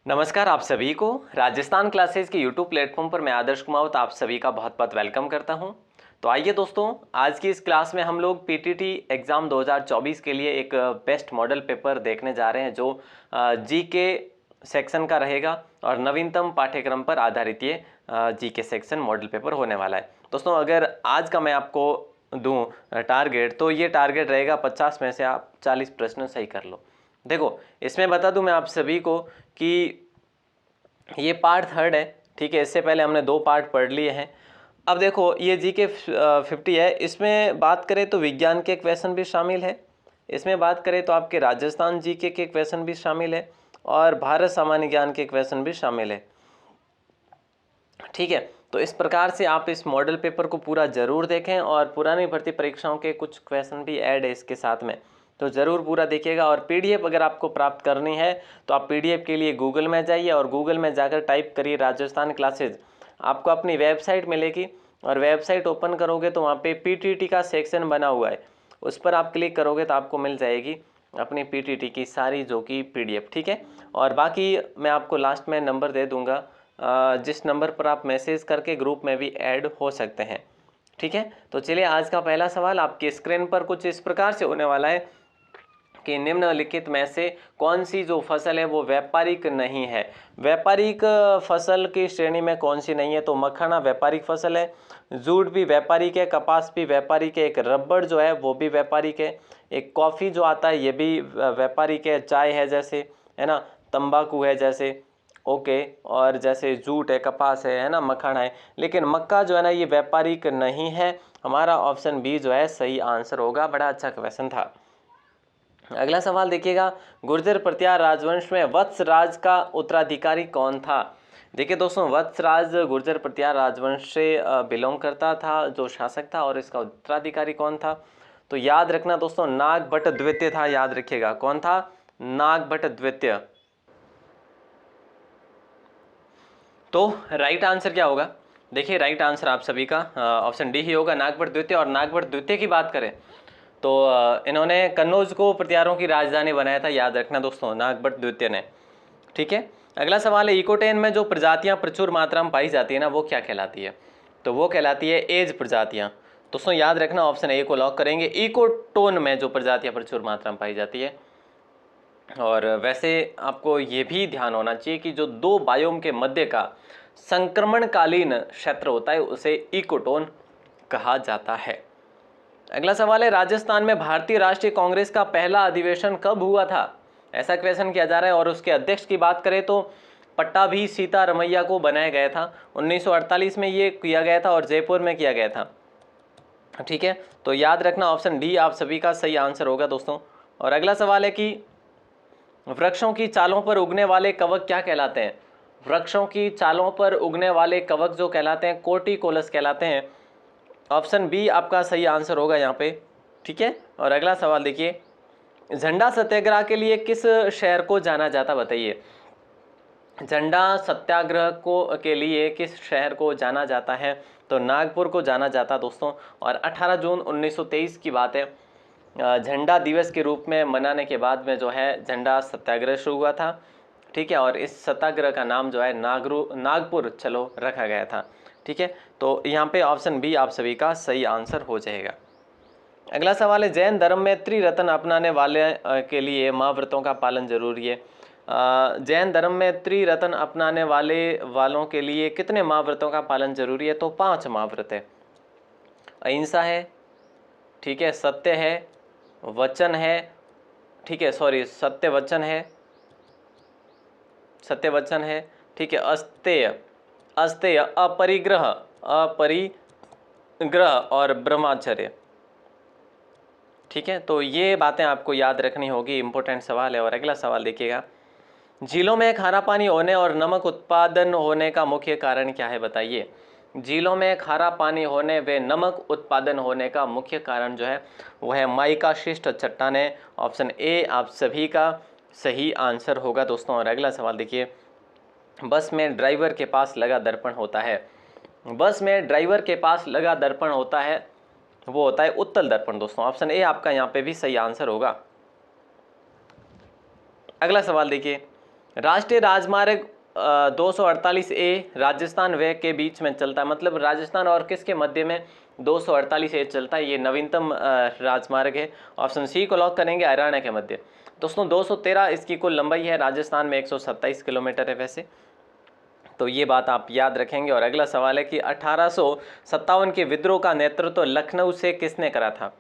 नमस्कार आप सभी को राजस्थान क्लासेस के यूट्यूब प्लेटफॉर्म पर मैं आदर्श कुमावत आप सभी का बहुत बहुत वेलकम करता हूं। तो आइए दोस्तों, आज की इस क्लास में हम लोग पीटीटी एग्ज़ाम 2024 के लिए एक बेस्ट मॉडल पेपर देखने जा रहे हैं जो जीके सेक्शन का रहेगा और नवीनतम पाठ्यक्रम पर आधारित ये जीके सेक्शन मॉडल पेपर होने वाला है। दोस्तों, अगर आज का मैं आपको दूं टारगेट, तो ये टारगेट रहेगा 50 में से आप 40 प्रश्न सही कर लो। देखो, इसमें बता दूं मैं आप सभी को कि ये पार्ट थर्ड है, ठीक है। इससे पहले हमने 2 पार्ट पढ़ लिए हैं। अब देखो, ये जीके 50 है, इसमें बात करें तो विज्ञान के क्वेश्चन भी शामिल है, इसमें बात करें तो आपके राजस्थान जीके के क्वेश्चन भी शामिल है और भारत सामान्य ज्ञान के क्वेश्चन भी शामिल है, ठीक है। तो इस प्रकार से आप इस मॉडल पेपर को पूरा ज़रूर देखें और पुरानी भर्ती परीक्षाओं के कुछ क्वेश्चन भी ऐड है इसके साथ में, तो ज़रूर पूरा देखिएगा। और पीडीएफ अगर आपको प्राप्त करनी है तो आप पीडीएफ के लिए गूगल में जाइए और गूगल में जाकर टाइप करिए राजस्थान क्लासेज, आपको अपनी वेबसाइट मिलेगी और वेबसाइट ओपन करोगे तो वहाँ पे पीटीटी का सेक्शन बना हुआ है, उस पर आप क्लिक करोगे तो आपको मिल जाएगी अपनी पीटीटी की सारी जो कि पीडीएफ, ठीक है। और बाकी मैं आपको लास्ट में नंबर दे दूँगा जिस नंबर पर आप मैसेज करके ग्रुप में भी ऐड हो सकते हैं, ठीक है। तो चलिए, आज का पहला सवाल आपकी स्क्रीन पर कुछ इस प्रकार से होने वाला है कि निम्नलिखित में से कौन सी जो फसल है वो व्यापारिक नहीं है। व्यापारिक फसल की श्रेणी में कौन सी नहीं है? तो मखाना व्यापारिक फसल है, जूट भी व्यापारिक है, कपास भी व्यापारिक है, एक रबड़ जो है वो भी व्यापारिक है, एक कॉफ़ी जो आता है ये भी व्यापारिक है, चाय है जैसे, है ना, तंबाकू है जैसे, ओके, और जैसे जूट है, कपास है ना, मखाना है। लेकिन मक्का जो है ना ये व्यापारिक नहीं है। हमारा ऑप्शन बी जो है सही आंसर होगा। बड़ा अच्छा क्वेश्चन था। अगला सवाल देखिएगा, गुर्जर प्रत्यार राजवंश में वत्सराज का उत्तराधिकारी कौन था? देखिए दोस्तों, वत्सराज गुर्जर प्रत्यार राजवंश से बिलोंग करता था जो शासक था, और इसका उत्तराधिकारी कौन था? तो याद रखना दोस्तों, नागभट्ट द्वितीय था। याद रखिएगा, कौन था? नागभट्ट द्वितीय। तो राइट आंसर क्या होगा? देखिए, राइट आंसर आप सभी का ऑप्शन डी ही होगा, नागभट्ट द्वितीय। और नागभट्ट द्वितीय की बात करें तो इन्होंने कन्नौज को प्रत्यारों की राजधानी बनाया था। याद रखना दोस्तों, नागभट्ट द्वितीय ने, ठीक है। अगला सवाल है, इकोटेन में जो प्रजातियां प्रचुर मात्रा में पाई जाती है ना, वो क्या कहलाती है? तो वो कहलाती है एज प्रजातियां। दोस्तों याद रखना, ऑप्शन ए को लॉक करेंगे। इकोटोन में जो प्रजातियां प्रचुर मात्रा में पाई जाती है। और वैसे आपको ये भी ध्यान होना चाहिए कि जो 2 बायोम के मध्य का संक्रमणकालीन क्षेत्र होता है उसे इकोटोन कहा जाता है। अगला सवाल है, राजस्थान में भारतीय राष्ट्रीय कांग्रेस का पहला अधिवेशन कब हुआ था? ऐसा क्वेश्चन किया जा रहा है। और उसके अध्यक्ष की बात करें तो पट्टाभी सीतारमैया को बनाया गया था। 1948 में ये किया गया था और जयपुर में किया गया था, ठीक है। तो याद रखना, ऑप्शन डी आप सभी का सही आंसर होगा दोस्तों। और अगला सवाल है कि वृक्षों की चालों पर उगने वाले कवक क्या कहलाते हैं? वृक्षों की चालों पर उगने वाले कवक जो कहलाते हैं कोटिकोलस कहलाते हैं। ऑप्शन बी आपका सही आंसर होगा यहाँ पे, ठीक है। और अगला सवाल देखिए, झंडा सत्याग्रह के लिए किस शहर को जाना जाता, बताइए। झंडा सत्याग्रह को के लिए किस शहर को जाना जाता है? तो नागपुर को जाना जाता दोस्तों। और 18 जून 1923 की बात है, झंडा दिवस के रूप में मनाने के बाद में जो है झंडा सत्याग्रह शुरू हुआ था, ठीक है। और इस सत्याग्रह का नाम जो है नागपुर चलो रखा गया था, ठीक है। तो यहाँ पे ऑप्शन बी आप सभी का सही आंसर हो जाएगा। अगला सवाल है, जैन धर्म में त्रिरत्न अपनाने वाले के लिए महाव्रतों का पालन जरूरी है। जैन धर्म में त्रिरत्न अपनाने वालों के लिए कितने महाव्रतों का पालन जरूरी है? तो 5 महाव्रत है। अहिंसा है, ठीक है, सत्य है, वचन है, ठीक है, सॉरी सत्य वचन है, सत्य वचन है, ठीक है, अस्तेय, अस्तेय, अपरिग्रह, अपरिग्रह और ब्रह्मचर्य, ठीक है। तो ये बातें आपको याद रखनी होगी, इंपॉर्टेंट सवाल है। और अगला सवाल देखिएगा, झीलों में खारा पानी होने और नमक उत्पादन होने का मुख्य कारण क्या है, बताइए। झीलों में खारा पानी होने व नमक उत्पादन होने का मुख्य कारण जो है वह है माइका शिष्ट चट्टानें। ऑप्शन ए आप सभी का सही आंसर होगा दोस्तों। और अगला सवाल देखिए, बस में ड्राइवर के पास लगा दर्पण होता है। बस में ड्राइवर के पास लगा दर्पण होता है, वो होता है उत्तल दर्पण दोस्तों। ऑप्शन ए आपका यहाँ पे भी सही आंसर होगा। अगला सवाल देखिए, राष्ट्रीय राजमार्ग 248A राजस्थान व के बीच में चलता है, मतलब राजस्थान और किसके मध्य में 248A चलता है, ये नवीनतम राजमार्ग है। ऑप्शन सी को लॉक करेंगे, हरियाणा के मध्य। दोस्तों 213 इसकी कुल लंबाई है, राजस्थान में 127 किलोमीटर है वैसे, तो ये बात आप याद रखेंगे। और अगला सवाल है कि 1857 के विद्रोह का नेतृत्व लखनऊ से किसने करा था?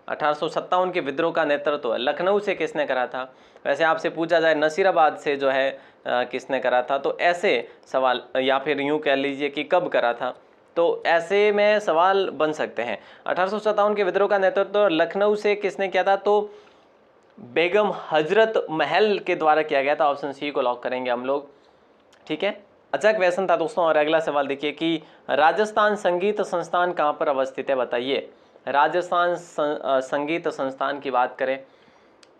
1857 के विद्रोह का नेतृत्व लखनऊ से किसने करा था? वैसे आपसे पूछा जाए नसीराबाद से जो है किसने करा था, तो ऐसे सवाल, या फिर यूं कह लीजिए कि कब करा था, तो ऐसे में सवाल बन सकते हैं। 1857 के विद्रोह का नेतृत्व लखनऊ से किसने किया था? तो बेगम हजरत महल के द्वारा किया गया था। ऑप्शन सी को लॉक करेंगे हम लोग, ठीक है। अचक व्यसन था दोस्तों। और अगला सवाल देखिए कि राजस्थान संगीत संस्थान कहाँ पर अवस्थित है, बताइए। राजस्थान संगीत संस्थान की बात करें,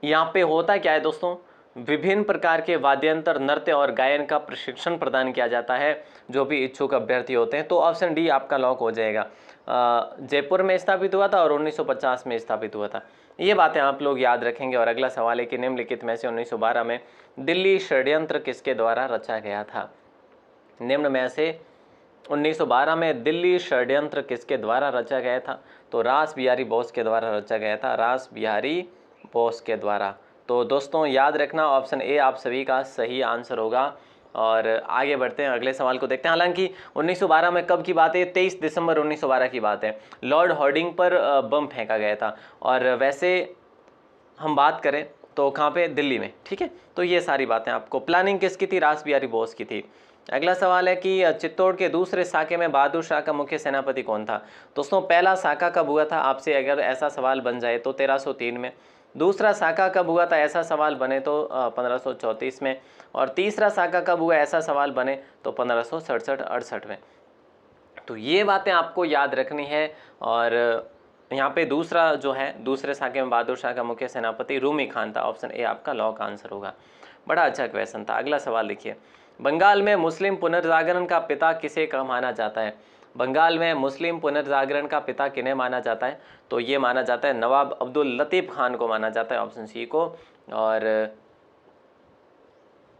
यहाँ पे होता क्या है दोस्तों, विभिन्न प्रकार के वाद्यंत्र, नृत्य और गायन का प्रशिक्षण प्रदान किया जाता है जो भी इच्छुक अभ्यर्थी होते हैं। तो ऑप्शन डी आपका लॉक हो जाएगा। जयपुर में स्थापित हुआ था और 1950 में स्थापित हुआ था, ये बातें आप लोग याद रखेंगे। और अगला सवाल है कि निम्नलिखित में से 1912 में दिल्ली षड्यंत्र किसके द्वारा रचा गया था? निम्न में से 1912 में दिल्ली षड्यंत्र किसके द्वारा रचा गया था? तो रास बिहारी बोस के द्वारा रचा गया था, रास बिहारी बोस के द्वारा। तो दोस्तों याद रखना, ऑप्शन ए आप सभी का सही आंसर होगा। और आगे बढ़ते हैं, अगले सवाल को देखते हैं। हालांकि 1912 में कब की बात है? 23 दिसंबर 1912 की बात है। लॉर्ड हॉर्डिंग पर बम फेंका गया था। और वैसे हम बात करें तो कहाँ पे? दिल्ली में, ठीक है। तो ये सारी बातें आपको, प्लानिंग किसकी थी? रास बिहारी बोस की थी। अगला सवाल है कि चित्तौड़ के दूसरे साके में बहादुर शाह का मुख्य सेनापति कौन था? दोस्तों पहला साका कब हुआ था? आपसे अगर ऐसा सवाल बन जाए तो 1303 में। दूसरा साका कब हुआ था, ऐसा सवाल बने तो 1534 में। और तीसरा साका कब हुआ, ऐसा सवाल बने तो 1567-68 में। तो ये बातें आपको याद रखनी है। और यहाँ पे दूसरा जो है, दूसरे साके में बहादुर शाह का मुख्य सेनापति रूमी खान था। ऑप्शन ए आपका लॉक आंसर होगा। बड़ा अच्छा क्वेश्चन था। अगला सवाल देखिए, बंगाल में मुस्लिम पुनर्जागरण का पिता किसे माना जाता है? बंगाल में मुस्लिम पुनर्जागरण का पिता किन्हें माना जाता है? तो ये माना जाता है नवाब अब्दुल लतीफ खान को माना जाता है, ऑप्शन सी को। और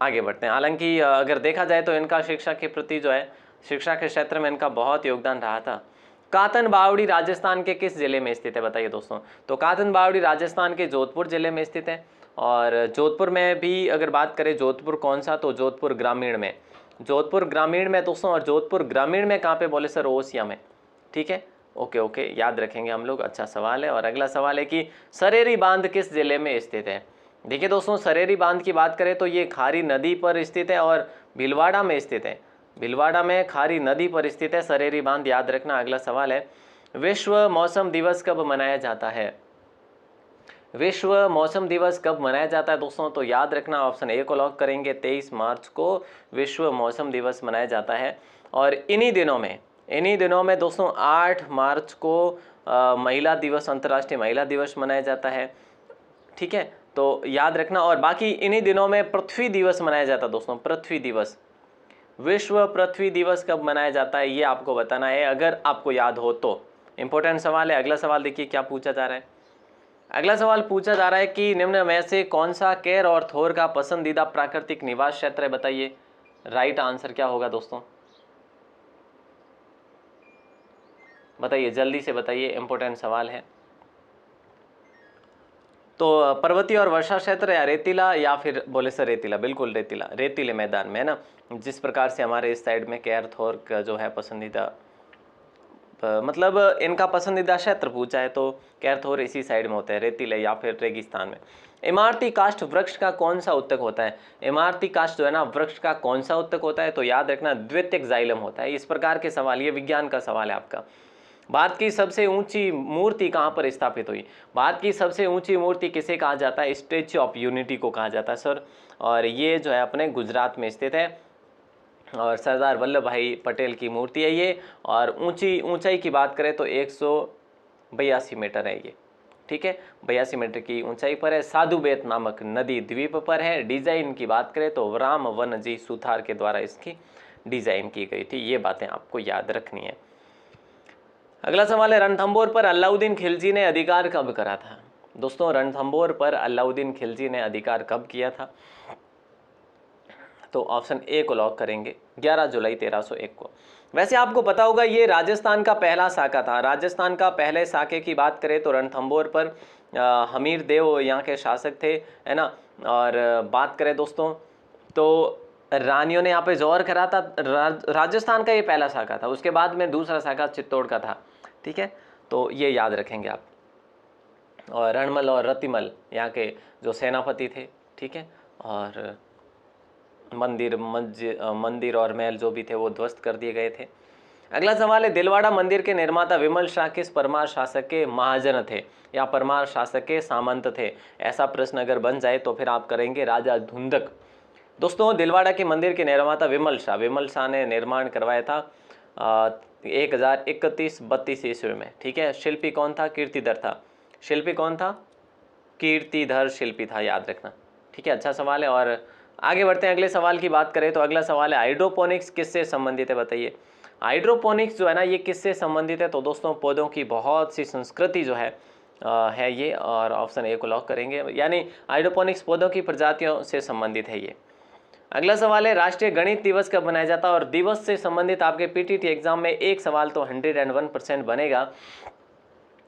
आगे बढ़ते हैं। हालांकि अगर देखा जाए तो इनका शिक्षा के प्रति जो है, शिक्षा के क्षेत्र में इनका बहुत योगदान रहा था। कातन बावड़ी राजस्थान के किस जिले में स्थित है, बताइए दोस्तों। तो कातन बावड़ी राजस्थान के जोधपुर जिले में स्थित है। और जोधपुर में भी अगर बात करें, जोधपुर कौन सा? तो जोधपुर ग्रामीण में, जोधपुर ग्रामीण में दोस्तों। और जोधपुर ग्रामीण में कहाँ पे बोले सर? ओसिया में, ठीक है। ओके ओके, याद रखेंगे हम लोग। अच्छा सवाल है। और अगला सवाल है कि सरेरी बांध किस जिले में स्थित है? देखिए दोस्तों, सरेरी बांध की बात करें तो ये खारी नदी पर स्थित है और भीलवाड़ा में स्थित है। भीलवाड़ा में खारी नदी पर स्थित है सरेरी बांध, याद रखना। अगला सवाल है, विश्व मौसम दिवस कब मनाया जाता है? विश्व मौसम दिवस कब मनाया जाता है दोस्तों? तो याद रखना, ऑप्शन ए को लॉक करेंगे, 23 मार्च को विश्व मौसम दिवस मनाया जाता है। और इन्हीं दिनों में दोस्तों 8 मार्च को महिला दिवस, अंतर्राष्ट्रीय महिला दिवस मनाया जाता है, ठीक है। तो याद रखना। और बाकी इन्हीं दिनों में पृथ्वी दिवस मनाया जाता है दोस्तों, पृथ्वी दिवस। विश्व पृथ्वी दिवस कब मनाया जाता है, ये आपको बताना है अगर आपको याद हो तो। इंपॉर्टेंट सवाल है। अगला सवाल देखिए क्या पूछा जा रहा है। अगला सवाल पूछा जा रहा है कि निम्न में से कौन सा केर और थोर का पसंदीदा प्राकृतिक निवास क्षेत्र है, बताइए। राइट आंसर क्या होगा दोस्तों, बताइए, जल्दी से बताइए, इंपॉर्टेंट सवाल है। तो पर्वतीय और वर्षा क्षेत्र या रेतीला, या फिर बोले सर रेतीला, बिल्कुल रेतीला, रेतीले मैदान में है ना। जिस प्रकार से हमारे इस साइड में केर थोर का जो है पसंदीदा, मतलब इनका पसंदीदा क्षेत्र पूछा है तो केर थोर इसी साइड में होते हैं, रेतीले या फिर रेगिस्तान में। इमारती काष्ठ वृक्ष का कौन सा उत्तक होता है? इमारती काष्ठ जो है ना, वृक्ष का कौन सा उत्तक होता है? तो याद रखना, द्वितीयक जाइलम होता है। इस प्रकार के सवाल, ये विज्ञान का सवाल है आपका। भारत की सबसे ऊंची मूर्ति कहाँ पर स्थापित हुई? भारत की सबसे ऊंची मूर्ति किसे कहा जाता है? स्टैच्यू ऑफ यूनिटी को कहा जाता है सर। और ये जो है अपने गुजरात में स्थित है। और सरदार वल्लभ भाई पटेल की मूर्ति है ये। और ऊंचाई की बात करें तो 182 मीटर है ये, ठीक है। 82 मीटर की ऊंचाई पर है। साधु बेत नामक नदी द्वीप पर है। डिजाइन की बात करें तो राम वन जी सुथार के द्वारा इसकी डिजाइन की गई थी। ये बातें आपको याद रखनी है। अगला सवाल है, रणथंभौर पर अलाउद्दीन खिलजी ने अधिकार कब करा था? दोस्तों रणथंभौर पर अलाउद्दीन खिलजी ने अधिकार कब किया था? तो ऑप्शन ए को लॉक करेंगे, 11 जुलाई 1301 को। वैसे आपको पता होगा ये राजस्थान का पहला साका था। राजस्थान का पहले साके की बात करें तो रणथंभौर पर हमीर देव यहाँ के शासक थे, है ना। और बात करें दोस्तों तो रानियों ने यहाँ पे जोर करा था। राजस्थान का ये पहला शाखा था। उसके बाद में दूसरा शाखा चित्तौड़ का था, ठीक है, तो ये याद रखेंगे आप। और रणमल और रतिमल यहाँ के जो सेनापति थे, ठीक है, और मंदिर और महल जो भी थे वो ध्वस्त कर दिए गए थे। अगला सवाल है, दिलवाड़ा मंदिर के निर्माता विमल शाह किस परमार शासक के महाजन थे या परमार शासक के सामंत थे? ऐसा प्रश्न अगर बन जाए तो फिर आप करेंगे राजा धुंधक। दोस्तों दिलवाड़ा के मंदिर के निर्माता विमल शाह ने निर्माण करवाया था 1031-32 ईस्वी में, ठीक है। शिल्पी कौन था? कीर्तिधर था। शिल्पी कौन था? कीर्तिधर शिल्पी था, याद रखना, ठीक है। अच्छा सवाल है। और आगे बढ़ते हैं, अगले सवाल की बात करें तो अगला सवाल है, हाइड्रोपोनिक्स किससे संबंधित है? बताइए। हाइड्रोपोनिक्स जो है ना ये किससे संबंधित है? तो दोस्तों पौधों की बहुत सी संस्कृति जो है ये, और ऑप्शन ए को लॉक करेंगे, यानी हाइड्रोपोनिक्स पौधों की प्रजातियों से संबंधित है ये। अगला सवाल है, राष्ट्रीय गणित दिवस कब मनाया जाता है? और दिवस से संबंधित आपके पीटीटी एग्जाम में एक सवाल तो 101% बनेगा,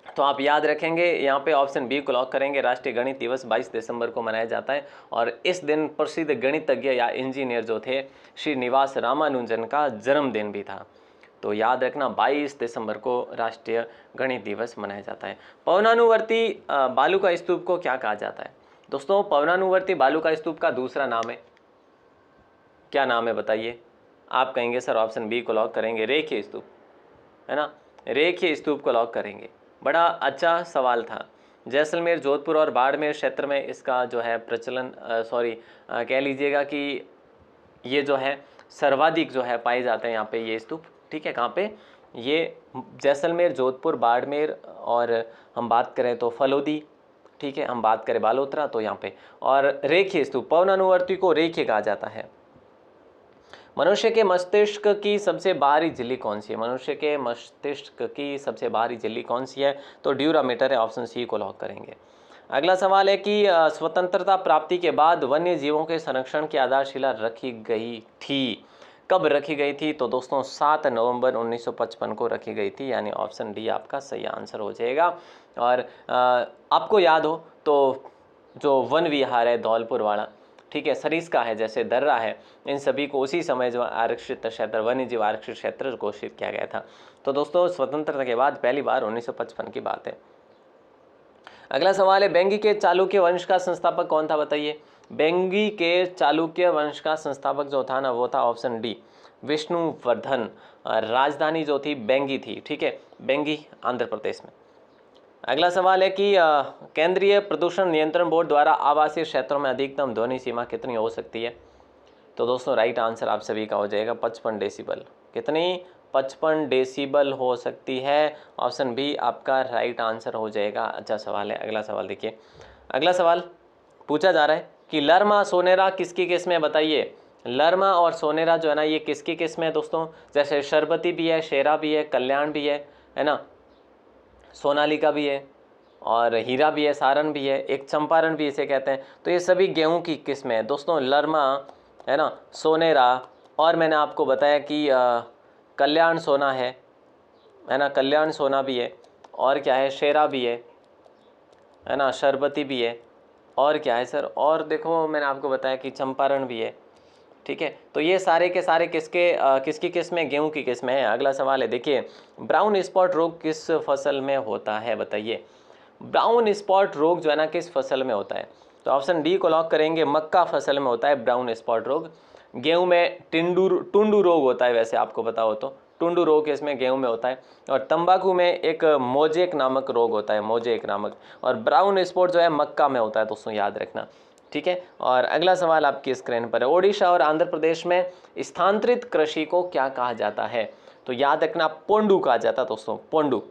तो आप याद रखेंगे, यहाँ पे ऑप्शन बी को लॉक करेंगे। राष्ट्रीय गणित दिवस 22 दिसंबर को मनाया जाता है और इस दिन प्रसिद्ध गणितज्ञ या इंजीनियर जो थे श्रीनिवास रामानुजन का जन्मदिन भी था। तो याद रखना 22 दिसंबर को राष्ट्रीय गणित दिवस मनाया जाता है। पवनानुवर्ती बालुका स्तूप को क्या कहा जाता है? दोस्तों पवनानुवर्ती बालुका स्तूप का दूसरा नाम है, क्या नाम है बताइए? आप कहेंगे सर ऑप्शन बी को लॉक करेंगे, रेखीय स्तूप, है ना, रेखीय स्तूप को लॉक करेंगे। बड़ा अच्छा सवाल था। जैसलमेर, जोधपुर और बाड़मेर क्षेत्र में इसका जो है प्रचलन कह लीजिएगा कि ये जो है सर्वाधिक जो है पाए जाते हैं यहाँ पे ये स्तूप, ठीक है। कहाँ पे? ये जैसलमेर, जोधपुर, बाड़मेर, और हम बात करें तो फलोदी, ठीक है, हम बात करें बालोतरा, तो यहाँ पे। और रेखीय स्तूप, पवनानुवर्ती को रेखीय कहा जाता है। मनुष्य के मस्तिष्क की सबसे बाहरी झिल्ली कौन सी है? मनुष्य के मस्तिष्क की सबसे बाहरी झिल्ली कौन सी है? तो ड्यूरामीटर है, ऑप्शन सी को लॉक करेंगे। अगला सवाल है कि स्वतंत्रता प्राप्ति के बाद वन्य जीवों के संरक्षण की आधारशिला रखी गई थी, कब रखी गई थी? तो दोस्तों 7 नवंबर 1955 को रखी गई थी, यानी ऑप्शन डी आपका सही आंसर हो जाएगा। और आपको याद हो तो जो वन विहार है धौलपुर वाला, ठीक है, सरिस्का है, जैसे दर्रा है, इन सभी को उसी समय जो आरक्षित क्षेत्र, वन्य जीव आरक्षित क्षेत्र घोषित किया गया था। तो दोस्तों स्वतंत्रता के बाद पहली बार 1955 की बात है। अगला सवाल है, बेंगी के चालुक्य वंश का संस्थापक कौन था? बताइए। बेंगी के चालुक्य वंश का संस्थापक जो था ना वो था ऑप्शन डी विष्णुवर्धन। राजधानी जो थी बेंगी थी, ठीक है, बेंगी आंध्र प्रदेश में। अगला सवाल है कि केंद्रीय प्रदूषण नियंत्रण बोर्ड द्वारा आवासीय क्षेत्रों में अधिकतम ध्वनि सीमा कितनी हो सकती है? तो दोस्तों राइट आंसर आप सभी का हो जाएगा 55 डेसिबल। कितनी? 55 डेसिबल हो सकती है, ऑप्शन बी आपका राइट आंसर हो जाएगा। अच्छा सवाल है। अगला सवाल देखिए, अगला सवाल पूछा जा रहा है कि लरमा सोनेरा किसकी किस्म है? बताइए। लरमा और सोनेरा जो है ना ये किसकी किस्म है दोस्तों? जैसे शरबती भी है, शेरा भी है, कल्याण भी है ना, सोनालिका भी है, और हीरा भी है, सारन भी है, एक चंपारण भी इसे कहते हैं। तो ये सभी गेहूं की किस्में हैं दोस्तों, लरमा है ना, सोनेरा, और मैंने आपको बताया कि कल्याण सोना है ना, कल्याण सोना भी है, और क्या है, शेरा भी है ना, शरबती भी है, और क्या है सर, और देखो मैंने आपको बताया कि चंपारण भी है, ठीक है। तो ये सारे के सारे किसकी किस्में? गेहूं की किस्में हैं। अगला सवाल है देखिए, ब्राउन स्पॉट रोग किस फसल में होता है? बताइए। ब्राउन स्पॉट रोग जो है ना किस फसल में होता है? तो ऑप्शन डी को लॉक करेंगे, मक्का फसल में होता है ब्राउन स्पॉट रोग। गेहूं में टुंडू रोग होता है, वैसे आपको पता हो तो टुंडू रोग इसमें गेहूं में होता है। और तंबाकू में एक मोजेक नामक रोग होता है, मोजेक नामक। और ब्राउन स्पॉट जो है मक्का में होता है दोस्तों, याद रखना, ठीक है। और अगला सवाल आपकी स्क्रीन पर है, ओडिशा और आंध्र प्रदेश में स्थानांतरित कृषि को क्या कहा जाता है? तो याद रखना पोंडू कहा जाता है दोस्तों, पोंडू,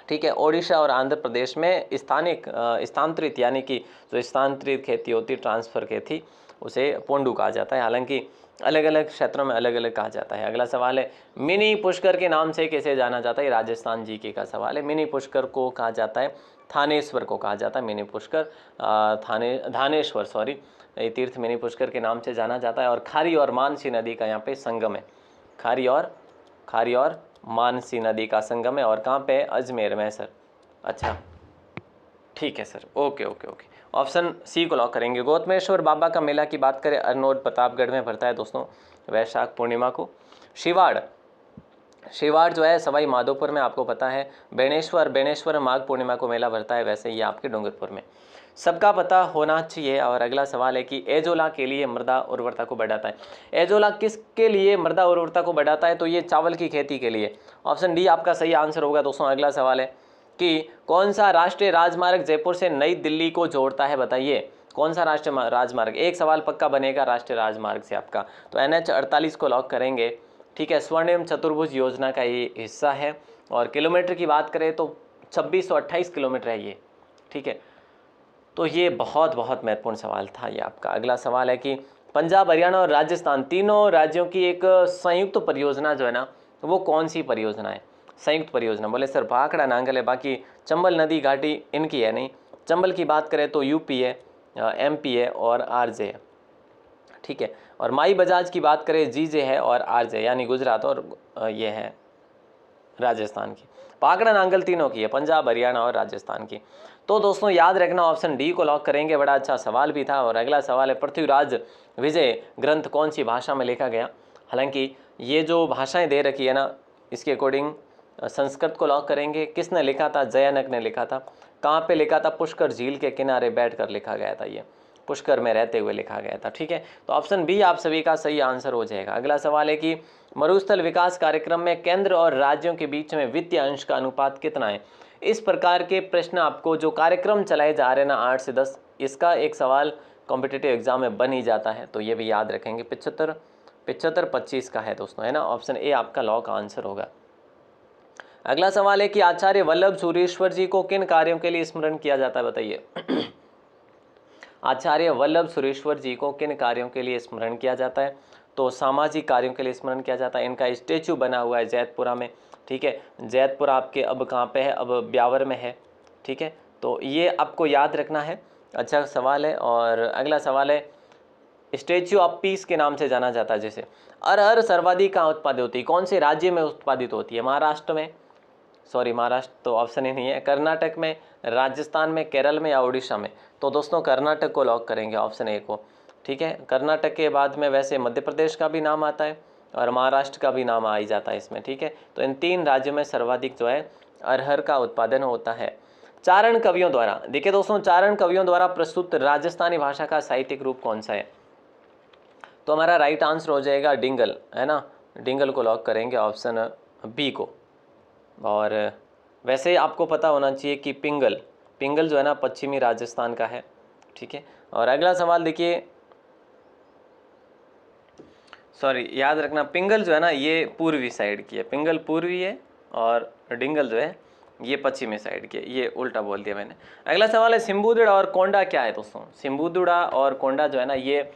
ठीक है। ओडिशा और आंध्र प्रदेश में स्थानांतरित यानी कि जो स्थानांतरित खेती होती, ट्रांसफर खेती, उसे पोंडू कहा जाता है। हालांकि अलग अलग क्षेत्रों में अलग अलग कहा जाता है। अगला सवाल है, मिनी पुष्कर के नाम से किसे जाना जाता है? राजस्थान जीके का सवाल है। मिनी पुष्कर को कहा जाता है थानेश्वर को कहा जाता है, मिनी पुष्कर, ये तीर्थ मिनी पुष्कर के नाम से जाना जाता है। और खारी और मानसी नदी का यहाँ पे संगम है, खारी और मानसी नदी का संगम है। और कहाँ पे है? अजमेर में है सर। अच्छा ठीक है sir, okay okay okay, option C को लॉक करेंगे। गौतमेश्वर बाबा का मेला की बात करें, अरनोद प्रतापगढ़ में भरता है दोस्तों वैशाख पूर्णिमा को। शिवाड़ जो है सवाई माधोपुर में, आपको पता है। बेणेश्वर माघ पूर्णिमा को मेला भरता है, वैसे ये आपके डूंगरपुर में। सबका पता होना चाहिए। और अगला सवाल है कि एजोला के लिए मृदा उर्वरता को बढ़ाता है। एजोला किसके लिए मृदा उर्वरता को बढ़ाता है? तो ये चावल की खेती के लिए। ऑप्शन डी आपका सही आंसर होगा दोस्तों। अगला सवाल है कि कौन सा राष्ट्रीय राजमार्ग जयपुर से नई दिल्ली को जोड़ता है? बताइए कौन सा राष्ट्रीय राजमार्ग। एक सवाल पक्का बनेगा राष्ट्रीय राजमार्ग से आपका, तो NH 48 को लॉक करेंगे। ठीक है, स्वर्णिम चतुर्भुज योजना का ये हिस्सा है। और किलोमीटर की बात करें तो 2628 किलोमीटर है ये। ठीक है, तो ये बहुत बहुत महत्वपूर्ण सवाल था ये आपका। अगला सवाल है कि पंजाब, हरियाणा और राजस्थान तीनों राज्यों की एक संयुक्त परियोजना जो है ना, वो कौन सी परियोजना है? संयुक्त परियोजना बोले सर भाखड़ा नांगल है, बाकी चंबल नदी घाटी इनकी है नहीं। चंबल की बात करें तो यूपी है, MP है और RJ है। ठीक है, और माई बजाज की बात करें GJ है और RJ यानी गुजरात और ये है राजस्थान की। भाखड़ा नांगल तीनों की है, पंजाब, हरियाणा और राजस्थान की। तो दोस्तों याद रखना ऑप्शन डी को लॉक करेंगे। बड़ा अच्छा सवाल भी था। और अगला सवाल है पृथ्वीराज विजय ग्रंथ कौन सी भाषा में लिखा गया? हालांकि ये जो भाषाएं दे रखी है ना, इसके अकॉर्डिंग संस्कृत को लॉक करेंगे। किसने लिखा था? जयानक ने लिखा था। कहाँ पे लिखा था? पुष्कर झील के किनारे बैठकर लिखा गया था, ये पुष्कर में रहते हुए लिखा गया था। ठीक है, तो ऑप्शन बी आप सभी का सही आंसर हो जाएगा। अगला सवाल है कि मरुस्थल विकास कार्यक्रम में केंद्र और राज्यों के बीच में वित्तीय अंश का अनुपात कितना है? इस प्रकार के प्रश्न आपको जो कार्यक्रम चलाए जा रहे हैं ना 8 से 10, इसका एक सवाल कॉम्पिटिटिव एग्जाम में बन ही जाता है, तो ये भी याद रखेंगे। 75-25 का है दोस्तों, है ना। ऑप्शन ए आपका लॉक आंसर होगा। अगला सवाल है कि आचार्य वल्लभ सुरेश्वर जी को किन कार्यों के लिए स्मरण किया जाता है? बताइए आचार्य वल्लभ सुरेश्वर जी को किन कार्यों के लिए स्मरण किया जाता है? तो सामाजिक कार्यों के लिए स्मरण किया जाता है। इनका स्टेचू बना हुआ है जैतपुरा में। ठीक है, जैतपुरा आपके अब कहाँ पे है? अब ब्यावर में है। ठीक है, तो ये आपको याद रखना है। अच्छा सवाल है। और अगला सवाल है स्टेच्यू ऑफ पीस के नाम से जाना जाता है जैसे। अरहर सर्वाधिक कहाँ उत्पादित होती है? कौन से राज्य में उत्पादित होती है? महाराष्ट्र में, सॉरी महाराष्ट्र तो ऑप्शन ही नहीं है। कर्नाटक में, राजस्थान में, केरल में या उड़ीसा में? तो दोस्तों कर्नाटक को लॉक करेंगे, ऑप्शन ए को। ठीक है, कर्नाटक के बाद में वैसे मध्य प्रदेश का भी नाम आता है और महाराष्ट्र का भी नाम आ ही जाता है इसमें। ठीक है, तो इन 3 राज्यों में सर्वाधिक जो है अरहर का उत्पादन होता है। चारण कवियों द्वारा, देखिए दोस्तों, चारण कवियों द्वारा प्रस्तुत राजस्थानी भाषा का साहित्यिक रूप कौन सा है? तो हमारा राइट आंसर हो जाएगा डिंगल, है ना। डिंगल को लॉक करेंगे, ऑप्शन बी को। और वैसे आपको पता होना चाहिए कि पिंगल जो है ना पश्चिमी राजस्थान का है। ठीक है, और अगला सवाल देखिए, सॉरी याद रखना पिंगल जो है ना ये पूर्वी साइड की है, पिंगल पूर्वी है और डिंगल जो है ये पश्चिमी साइड की है। ये उल्टा बोल दिया मैंने। अगला सवाल है सिम्बुदुड़ा और कोंडा क्या है दोस्तों? सिम्बुदुड़ा और कोंडा जो है ना ये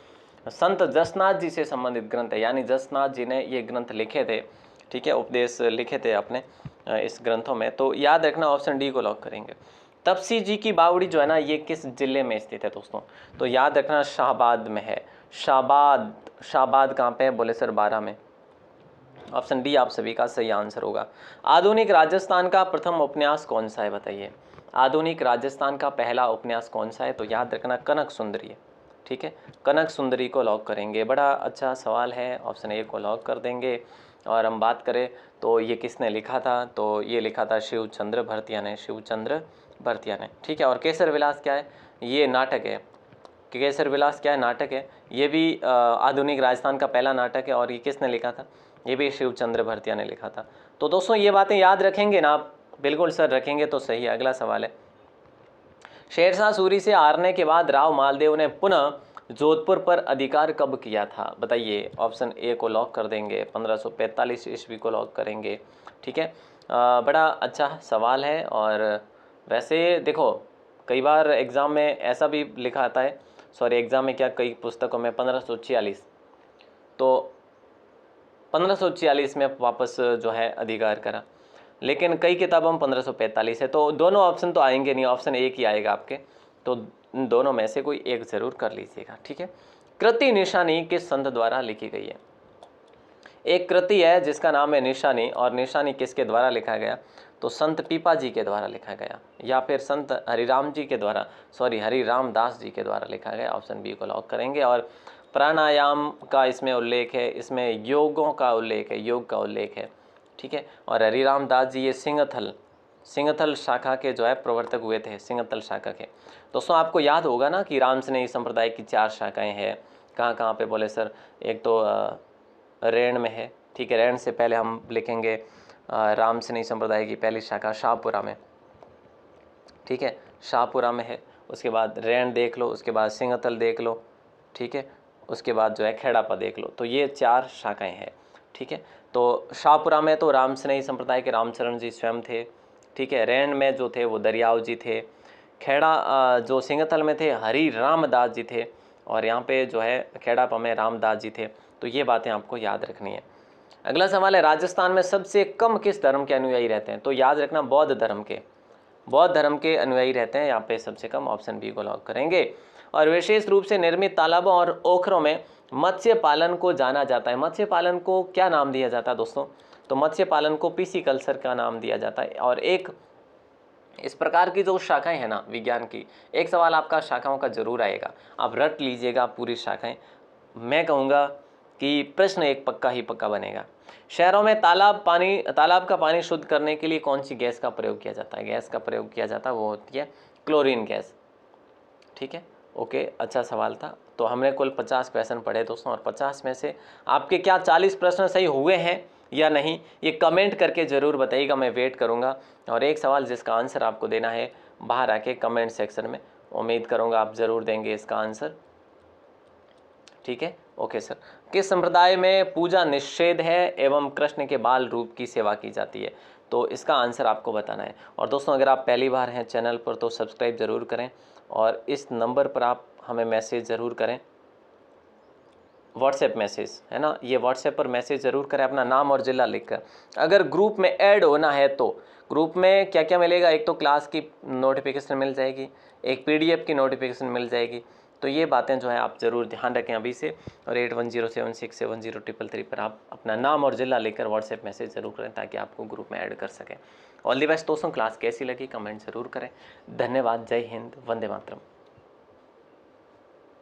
संत जसनाथ जी से संबंधित ग्रंथ है, यानी जसनाथ जी ने ये ग्रंथ लिखे थे। ठीक है, उपदेश लिखे थे अपने इस ग्रंथों में। तो याद रखना ऑप्शन डी को लॉक करेंगे। तपसी जी की बावड़ी जो है ना ये किस जिले में स्थित है दोस्तों? तो याद रखना शाहबाद में है। शाहबाद कहाँ पे है? बोले सर 12 में। ऑप्शन डी आप सभी का सही आंसर होगा। आधुनिक राजस्थान का प्रथम उपन्यास कौन सा है? बताइए आधुनिक राजस्थान का पहला उपन्यास कौन सा है? तो याद रखना कनक सुंदरी है। ठीक है, कनक सुंदरी को लॉक करेंगे। बड़ा अच्छा सवाल है, ऑप्शन ए को लॉक कर देंगे। और हम बात करें तो ये किसने लिखा था? तो ये लिखा था शिवचंद्र भरतिया ने। ठीक है, और केसर विलास क्या है? ये नाटक है। केसर विलास क्या है? नाटक है। ये भी आधुनिक राजस्थान का पहला नाटक है। और ये किसने लिखा था? ये भी शिवचंद्र भरतिया ने लिखा था। तो दोस्तों ये बातें याद रखेंगे ना आप? बिल्कुल सर रखेंगे तो सही है। अगला सवाल है शेरशाह सूरी से हारने के बाद राव मालदेव ने पुनः जोधपुर पर अधिकार कब किया था? बताइए, ऑप्शन ए को लॉक कर देंगे। 1545 ईस्वी को लॉक करेंगे। ठीक है, बड़ा अच्छा सवाल है। और वैसे देखो कई बार एग्ज़ाम में ऐसा भी लिखा आता है, सॉरी एग्ज़ाम में क्या कई पुस्तकों में 1546, तो 1546 में वापस जो है अधिकार करा, लेकिन कई किताबों में 1545 है। तो दोनों ऑप्शन तो आएंगे नहीं, ऑप्शन एक ही आएगा आपके। तो इन दोनों में से कोई एक जरूर कर लीजिएगा, ठीक है। कृति निशानी किस संत द्वारा लिखी गई है? एक कृति है जिसका नाम है निशानी, और निशानी किसके द्वारा लिखा गया? तो संत पीपा जी के द्वारा लिखा गया, या फिर संत हरिराम जी के द्वारा, हरिराम दास जी के द्वारा लिखा गया। ऑप्शन बी को लॉक करेंगे। और प्राणायाम का इसमें उल्लेख है, इसमें योगों का उल्लेख है, योग का उल्लेख है, ठीक है। और हरिराम दास जी ये सिंहथल शाखा के जो है प्रवर्तक हुए थे, सिंहथल शाखा के। दोस्तों आपको याद होगा ना कि रामस्नेही संप्रदाय की 4 शाखाएं हैं। कहाँ कहाँ पे बोले सर? एक तो रेण में है, ठीक है। रेण से पहले हम लिखेंगे रामस्नेही संप्रदाय की पहली शाखा शाहपुरा में, ठीक है, शाहपुरा में है। उसके बाद रेण देख लो, उसके बाद सिंहथल देख लो, ठीक है। उसके बाद जो है खेड़ापा देख लो। तो ये 4 शाखाएं हैं, ठीक है। तो शाहपुरा में तो रामस्नेही संप्रदाय के रामचरण जी स्वयं थे, ठीक है। रेण में जो थे वो दरियाव जी थे। खेड़ा जो सिंहथल में थे हरि रामदास जी थे, और यहाँ पे जो है खेड़ापा में रामदास जी थे। तो ये बातें आपको याद रखनी है। अगला सवाल है, राजस्थान में सबसे कम किस धर्म के अनुयायी रहते हैं? तो याद रखना बौद्ध धर्म के अनुयायी रहते हैं यहाँ पे सबसे कम। ऑप्शन बी को लॉक करेंगे। और विशेष रूप से निर्मित तालाबों और ओखरों में मत्स्य पालन को जाना जाता है। मत्स्य पालन को क्या नाम दिया जाता है दोस्तों? तो मत्स्य पालन को पिसीकल्चर का नाम दिया जाता है। और एक इस प्रकार की जो शाखाएं हैं ना विज्ञान की, एक सवाल आपका शाखाओं का जरूर आएगा, आप रट लीजिएगा पूरी शाखाएं। मैं कहूँगा कि प्रश्न एक पक्का ही पक्का बनेगा। शहरों में तालाब का पानी शुद्ध करने के लिए कौन सी गैस का प्रयोग किया जाता है? गैस का प्रयोग किया जाता है वो होती है क्लोरीन गैस, ठीक है। ओके, अच्छा सवाल था। तो हमने कुल 50 क्वेश्चन पढ़े दोस्तों, और 50 में से आपके क्या 40 प्रश्न सही हुए हैं या नहीं, ये कमेंट करके ज़रूर बताइएगा, मैं वेट करूँगा। और एक सवाल जिसका आंसर आपको देना है बाहर आके कमेंट सेक्शन में, उम्मीद करूँगा आप ज़रूर देंगे इसका आंसर, ठीक है। ओके सर, किस संप्रदाय में पूजा निषेध है एवं कृष्ण के बाल रूप की सेवा की जाती है? तो इसका आंसर आपको बताना है। और दोस्तों अगर आप पहली बार हैं चैनल पर तो सब्सक्राइब ज़रूर करें, और इस नंबर पर आप हमें मैसेज ज़रूर करें, व्हाट्सएप मैसेज है ना, ये व्हाट्सएप पर मैसेज ज़रूर करें अपना नाम और ज़िला लिखकर। अगर ग्रुप में ऐड होना है तो ग्रुप में क्या क्या मिलेगा? एक तो क्लास की नोटिफिकेशन मिल जाएगी, एक PDF की नोटिफिकेशन मिल जाएगी। तो ये बातें जो है आप ज़रूर ध्यान रखें अभी से। और 8107670333 पर आप अपना नाम और ज़िला लेकर व्हाट्सएप मैसेज ज़रूर करें ताकि आपको ग्रुप में ऐड कर सकें। ऑल द बेस्ट दोस्तों, क्लास कैसी लगी कमेंट ज़रूर करें। धन्यवाद, जय हिंद, वंदे मातरम।